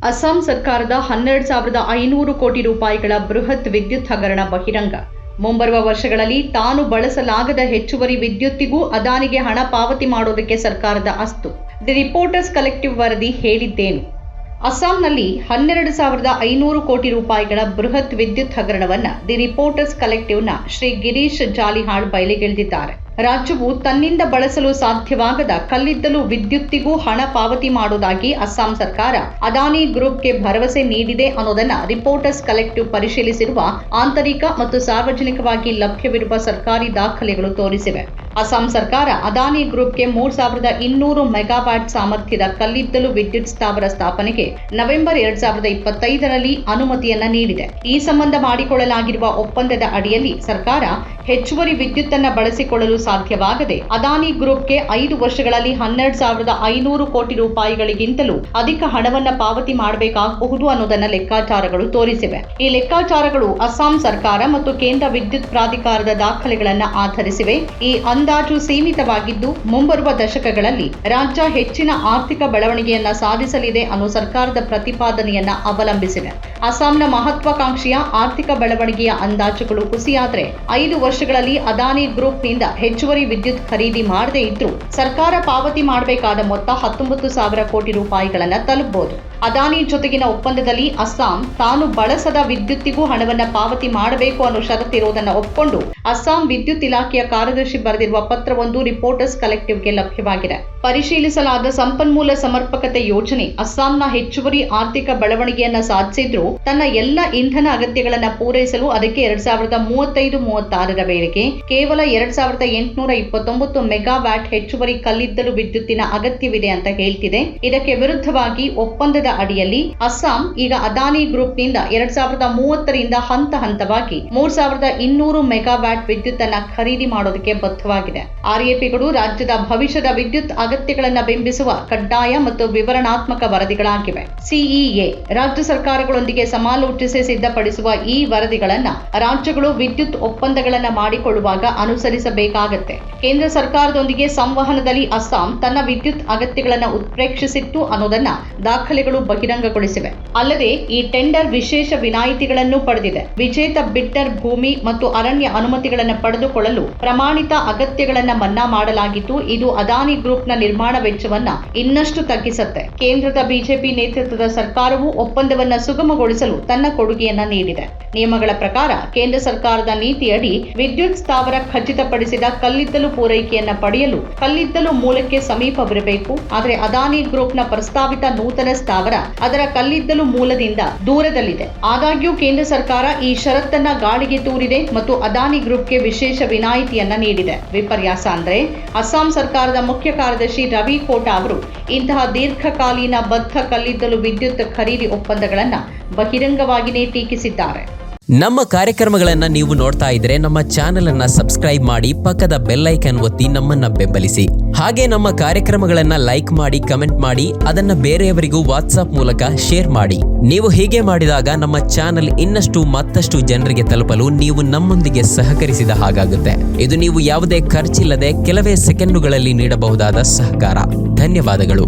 ಅಸ್ಸಾಂ ಸರ್ಕಾರದ 12,500 ಕೋಟಿ ರೂಪಾಯಿಗಳ ಬೃಹತ್ ವಿದ್ಯುತ್ ಹಗರಣ ಬಹಿರಂಗ. ಮುಂಬರುವ ವರ್ಷಗಳಲ್ಲಿ ತಾನು ಬಳಸಲಾಗದ ಹೆಚ್ಚುವರಿ ವಿದ್ಯುತ್ತಿಗೂ ಅದಾನಿಗೆ ಹಣ ಪಾವತಿ ಮಾಡೋದಕ್ಕೆ ಸರ್ಕಾರದ ಅಸ್ತು. ದಿ ರಿಪೋರ್ಟರ್ಸ್ ಕಲೆಕ್ಟಿವ್ ವರದಿ ಹೇಳಿದ್ದೇನು? ಅಸ್ಸಾಂನಲ್ಲಿ 12,500 ಕೋಟಿ ರೂಪಾಯಿಗಳ ಬೃಹತ್ ವಿದ್ಯುತ್ ಹಗರಣವನ್ನು ದಿ ರಿಪೋರ್ಟರ್ಸ್ ಕಲೆಕ್ಟಿವ್ನ ಶ್ರೀ ಗಿರೀಶ್ ಜಾಲಿಹಾಳ್ ಬಯಲಿಗೆಳೆದಿದ್ದಾರೆ. ರಾಜ್ಯವು ತನ್ನಿಂದ ಬಳಸಲು ಸಾಧ್ಯವಾಗದ ಕಲ್ಲಿದ್ದಲು ವಿದ್ಯುತ್ತಿಗೂ ಹಣ ಪಾವತಿ ಮಾಡುವುದಾಗಿ ಅಸ್ಸಾಂ ಸರ್ಕಾರ ಅದಾನಿ ಗ್ರೂಪ್ಗೆ ಭರವಸೆ ನೀಡಿದೆ ಅನ್ನೋದನ್ನ ರಿಪೋರ್ಟರ್ಸ್ ಕಲೆಕ್ಟಿವ್ ಪರಿಶೀಲಿಸಿರುವ ಆಂತರಿಕ ಮತ್ತು ಸಾರ್ವಜನಿಕವಾಗಿ ಲಭ್ಯವಿರುವ ಸರ್ಕಾರಿ ದಾಖಲೆಗಳು ತೋರಿಸಿವೆ. ಅಸ್ಸಾಂ ಸರ್ಕಾರ ಅದಾನಿ ಗ್ರೂಪ್ಗೆ 3,200 ಮೆಗಾವ್ಯಾಟ್ ಸಾಮರ್ಥ್ಯದ ಕಲ್ಲಿದ್ದಲು ವಿದ್ಯುತ್ ಸ್ಥಾವರ ಸ್ಥಾಪನೆಗೆ ನವೆಂಬರ್ 2025ರಲ್ಲಿ ಅನುಮತಿಯನ್ನ ನೀಡಿದೆ. ಈ ಸಂಬಂಧ ಮಾಡಿಕೊಳ್ಳಲಾಗಿರುವ ಒಪ್ಪಂದದ ಅಡಿಯಲ್ಲಿ ಸರ್ಕಾರ ಹೆಚ್ಚುವರಿ ವಿದ್ಯುತ್ತನ್ನು ಬಳಸಿಕೊಳ್ಳಲು ಸಾಧ್ಯವಾಗದೆ ಅದಾನಿ ಗ್ರೂಪ್ಗೆ 5 ವರ್ಷಗಳಲ್ಲಿ 12,500 ಕೋಟಿ ರೂಪಾಯಿಗಳಿಗಿಂತಲೂ ಅಧಿಕ ಹಣವನ್ನ ಪಾವತಿ ಮಾಡಬೇಕಾಗಬಹುದು ಅನ್ನೋದನ್ನ ಲೆಕ್ಕಾಚಾರಗಳು ತೋರಿಸಿವೆ. ಈ ಲೆಕ್ಕಾಚಾರಗಳು ಅಸ್ಸಾಂ ಸರ್ಕಾರ ಮತ್ತು ಕೇಂದ್ರ ವಿದ್ಯುತ್ ಪ್ರಾಧಿಕಾರದ ದಾಖಲೆಗಳನ್ನು ಆಧರಿಸಿವೆ. ಈ ಅಂದಾಜು ಸೀಮಿತವಾಗಿದ್ದು ಮುಂಬರುವ ದಶಕಗಳಲ್ಲಿ ರಾಜ್ಯ ಹೆಚ್ಚಿನ ಆರ್ಥಿಕ ಬೆಳವಣಿಗೆಯನ್ನ ಸಾಧಿಸಲಿದೆ ಅನ್ನೋ ಸರ್ಕಾರದ ಪ್ರತಿಪಾದನೆಯನ್ನ ಅವಲಂಬಿಸಿದೆ. ಅಸ್ಸಾಂನ ಮಹತ್ವಾಕಾಂಕ್ಷೆಯ ಆರ್ಥಿಕ ಬೆಳವಣಿಗೆಯ ಅಂದಾಜುಗಳು ಹುಸಿಯಾದರೆ 5 ವರ್ಷಗಳಲ್ಲಿ ಅದಾನಿ ಗ್ರೂಪ್ನಿಂದ ಹೆಚ್ಚುವರಿ ವಿದ್ಯುತ್ ಖರೀದಿ ಮಾಡದೇ ಇದ್ರೂ ಸರ್ಕಾರ ಪಾವತಿ ಮಾಡಬೇಕಾದ ಮೊತ್ತ 19,000 ಕೋಟಿ ರೂಪಾಯಿಗಳನ್ನು ತಲುಪಬಹುದು. ಅದಾನಿ ಜೊತೆಗಿನ ಒಪ್ಪಂದದಲ್ಲಿ ಅಸ್ಸಾಂ ತಾನು ಬಳಸದ ವಿದ್ಯುತ್ತಿಗೂ ಹಣವನ್ನ ಪಾವತಿ ಮಾಡಬೇಕು ಅನ್ನೋ ಷರತ್ತಿರುವುದನ್ನು ಒಪ್ಪಿಕೊಂಡು ಅಸ್ಸಾಂ ವಿದ್ಯುತ್ ಇಲಾಖೆಯ ಕಾರ್ಯದರ್ಶಿ ಬರೆದಿರುವ ಪತ್ರವೊಂದು ರಿಪೋರ್ಟರ್ಸ್ ಕಲೆಕ್ಟಿವ್ಗೆ ಲಭ್ಯವಾಗಿದೆ. ಪರಿಶೀಲಿಸಲಾದ ಸಂಪನ್ಮೂಲ ಸಮರ್ಪಕತೆ ಯೋಜನೆ ಅಸ್ಸಾಂನ ಹೆಚ್ಚುವರಿ ಆರ್ಥಿಕ ಬೆಳವಣಿಗೆಯನ್ನ ಸಾಧಿಸಿದ್ರೂ ತನ್ನ ಎಲ್ಲ ಇಂಧನ ಅಗತ್ಯಗಳನ್ನು ಪೂರೈಸಲು ಅದಕ್ಕೆ 2035-36ರ ವೇಳೆಗೆ ಕೇವಲ 2,829 ಮೆಗಾವ್ಯಾಟ್ ಹೆಚ್ಚುವರಿ ಕಲ್ಲಿದ್ದಲು ವಿದ್ಯುತ್ತಿನ ಅಗತ್ಯವಿದೆ ಅಂತ ಹೇಳ್ತಿದೆ. ಇದಕ್ಕೆ ವಿರುದ್ಧವಾಗಿ ಒಪ್ಪಂದದ ಅಡಿಯಲ್ಲಿ ಅಸ್ಸಾಂ ಈಗ ಅದಾನಿ ಗ್ರೂಪ್ನಿಂದ 2030ರಿಂದ ಹಂತ ಹಂತವಾಗಿ 3,200 ಮೆಗಾವ್ಯಾಟ್ ವಿದ್ಯುತ್ ಅನ್ನ ಖರೀದಿ ಮಾಡೋದಕ್ಕೆ ಬದ್ಧವಾಗಿದೆ. ಆರ್ಎಪಿಗಳು ರಾಜ್ಯದ ಭವಿಷ್ಯದ ವಿದ್ಯುತ್ ಅಗತ್ಯಗಳನ್ನು ಬಿಂಬಿಸುವ ಕಡ್ಡಾಯ ಮತ್ತು ವಿವರಣಾತ್ಮಕ ವರದಿಗಳಾಗಿವೆ. ಸಿಇಎ ರಾಜ್ಯ ಸರ್ಕಾರಗಳೊಂದಿಗೆ ಸಮಾಲೋಚಿಸಿ ಸಿದ್ಧಪಡಿಸುವ ಈ ವರದಿಗಳನ್ನ ರಾಜ್ಯಗಳು ವಿದ್ಯುತ್ ಒಪ್ಪಂದಗಳನ್ನು ಮಾಡಿಕೊಳ್ಳುವಾಗ ಅನುಸರಿಸಬೇಕಾಗತ್ತೆ. ಕೇಂದ್ರ ಸರ್ಕಾರದೊಂದಿಗೆ ಸಂವಹನದಲ್ಲಿ ಅಸ್ಸಾಂ ತನ್ನ ವಿದ್ಯುತ್ ಅಗತ್ಯಗಳನ್ನು ಉತ್ಪ್ರೇಕ್ಷಿಸಿತ್ತು ಅನ್ನೋದನ್ನ ದಾಖಲೆಗಳು ಬಹಿರಂಗಗೊಳಿಸಿವೆ. ಅಲ್ಲದೆ ಈ ಟೆಂಡರ್ ವಿಶೇಷ ವಿನಾಯಿತಿಗಳನ್ನು ಪಡೆದಿದೆ. ವಿಜೇತ ಬಿಡ್ಡರ್ ಭೂಮಿ ಮತ್ತು ಅರಣ್ಯ ಅನುಮತಿಗಳನ್ನು ಪಡೆದುಕೊಳ್ಳಲು ಪ್ರಮಾಣಿತ ಅಗತ್ಯಗಳನ್ನು ಮನ್ನಾ ಮಾಡಲಾಗಿದ್ದು ಇದು ಅದಾನಿ ಗ್ರೂಪ್ನ ನಿರ್ಮಾಣ ವೆಚ್ಚವನ್ನ ಇನ್ನಷ್ಟು ತಗ್ಗಿಸುತ್ತೆ. ಕೇಂದ್ರದ ಬಿಜೆಪಿ ನೇತೃತ್ವದ ಸರ್ಕಾರವು ಒಪ್ಪಂದವನ್ನ ಸುಗಮಗೊಳಿಸಲು ತನ್ನ ಕೊಡುಗೆಯನ್ನ ನೀಡಿದೆ. ನಿಯಮಗಳ ಪ್ರಕಾರ ಕೇಂದ್ರ ಸರ್ಕಾರದ ನೀತಿಯಡಿ ವಿದ್ಯುತ್ ಸ್ಥಾವರ ಖಚಿತಪಡಿಸಿದ ಕಲ್ಲಿದ್ದಲು ಪೂರೈಕೆಯನ್ನ ಪಡೆಯಲು ಕಲ್ಲಿದ್ದಲು ಮೂಲಕ್ಕೆ ಸಮೀಪವಿರಬೇಕು. ಆದರೆ ಅದಾನಿ ಗ್ರೂಪ್ನ ಪ್ರಸ್ತಾವಿತ ನೂತನ ಸ್ಥಾವರ ಅದರ ಕಲ್ಲಿದ್ದಲು ಮೂಲದಿಂದ ದೂರದಲ್ಲಿದೆ. ಆದಾಗ್ಯೂ ಕೇಂದ್ರ ಸರ್ಕಾರ ಈ ಷರತ್ತನ್ನ ಗಾಳಿಗೆ ತೂರಿದೆ ಮತ್ತು ಅದಾನಿ ಗ್ರೂಪ್ಗೆ ವಿಶೇಷ ವಿನಾಯಿತಿಯನ್ನ ನೀಡಿದೆ. ವಿಪರ್ಯಾಸ ಅಂದ್ರೆ ಅಸ್ಸಾಂ ಸರ್ಕಾರದ ಮುಖ್ಯ ಕಾರ್ಯದರ್ಶಿ ರವಿ ಕೋಟಾ ಅವರು ಇಂತಹ ದೀರ್ಘಕಾಲೀನ ಬದ್ಧ ಕಲ್ಲಿದ್ದಲು ವಿದ್ಯುತ್ ಖರೀದಿ ಒಪ್ಪಂದಗಳನ್ನು ಬಹಿರಂಗವಾಗಿಯೇ ಟೀಕಿಸಿದ್ದಾರೆ. ನಮ್ಮ ಕಾರ್ಯಕ್ರಮಗಳನ್ನು ನೀವು ನೋಡ್ತಾ ಇದ್ರೆ ನಮ್ಮ ಚಾನೆಲ್ ಅನ್ನ ಸಬ್ಸ್ಕ್ರೈಬ್ ಮಾಡಿ ಪಕ್ಕದ ಬೆಲ್ ಐಕಾನ್ ಒತ್ತಿ ನಮ್ಮನ್ನ ಬೆಂಬಲಿಸಿ. ಹಾಗೆ ನಮ್ಮ ಕಾರ್ಯಕ್ರಮಗಳನ್ನ ಲೈಕ್ ಮಾಡಿ, ಕಮೆಂಟ್ ಮಾಡಿ, ಅದನ್ನ ಬೇರೆಯವರಿಗೂ ವಾಟ್ಸ್ಆಪ್ ಮೂಲಕ ಶೇರ್ ಮಾಡಿ. ನೀವು ಹೀಗೆ ಮಾಡಿದಾಗ ನಮ್ಮ ಚಾನೆಲ್ ಮತ್ತಷ್ಟು ಜನರಿಗೆ ತಲುಪಲು ನೀವು ನಮ್ಮೊಂದಿಗೆ ಸಹಕರಿಸಿದ ಹಾಗಾಗುತ್ತೆ. ಇದು ನೀವು ಯಾವುದೇ ಖರ್ಚಿಲ್ಲದೆ ಕೆಲವೇ ಸೆಕೆಂಡುಗಳಲ್ಲಿ ನೀಡಬಹುದಾದ ಸಹಕಾರ. ಧನ್ಯವಾದಗಳು.